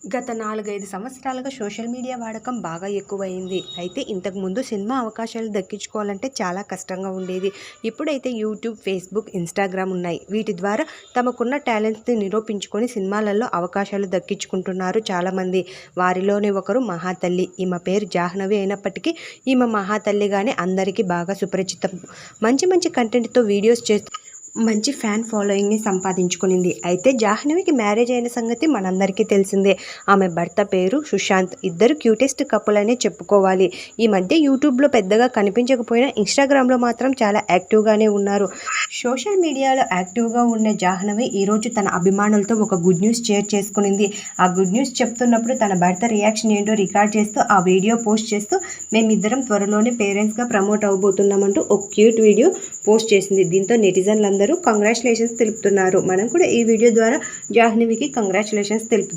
గత 4, 5 సంవత్సరాలుగా social media వాడకం బాగా ఎక్కువయింది. అయితే ఇంతకుముందు సినిమా అవకాశాలు దక్కించుకోవాలంటే చాలా కష్టంగా ఉండేది. ఇప్పుడైతే యూట్యూబ్, ఫేస్‌బుక్, ఇన్‌స్టాగ్రామ్ ఉన్నాయి. వీటి ద్వారా తమకున్న టాలెంట్స్‌ని నిరూపించుకొని సినిమాలలో అవకాశాలు దక్కించుకుంటున్నారు చాలామంది. వారిలోనే ఒకరు మహాతల్లి. ఈమె పేరు జాహ్నవి అయినప్పటికీ ఈమె మహాతల్లిగానే అందరికీ బాగా సుపరిచితం. మంచి మంచి కంటెంట్‌తో వీడియోస్ చేస్తూ మంచి ఫ్యాన్ ఫాలోయింగ్‌ని సంపాదించుకునింది. అయితే జాహ్నవికి మ్యారేజ్ అయిన సంగతి మనందరికీ తెలిసిందే. ఆమె భర్త పేరు సుశాంత్. ఇద్దరు క్యూటెస్ట్ కపుల్ అనే చెప్పుకోవాలి. ఈ మధ్య యూట్యూబ్‌లో పెద్దగా కనిపించకపోయినా ఇన్‌స్టాగ్రామ్‌లో మాత్రం చాలా యాక్టివ్‌గానే ఉన్నారు. సోషల్ మీడియాలో యాక్టివ్‌గా ఉన్న జాహ్నవి ఈరోజు తన అభిమానులతో ఒక గుడ్ న్యూస్ షేర్ చేసుకునింది. ఆ గుడ్ న్యూస్ చెప్తున్నప్పుడు తన భర్త రియాక్షన్ ఏంటో రికార్డ్ చేస్తూ ఆ వీడియో పోస్ట్ చేస్తూ మేమిద్దరం త్వరలోనే పేరెంట్స్‌గా ప్రమోట్ అవ్వబోతున్నామంటూ ఒక క్యూట్ వీడియో పోస్ట్ చేసింది. దీంతో నెటిజన్లందరూ కంగ్రాచ్యులేషన్స్ తెలుపుతున్నారు. మనం కూడా ఈ వీడియో ద్వారా జాహ్నవికి కంగ్రాచ్యులేషన్స్ తెలుపుతున్నాం.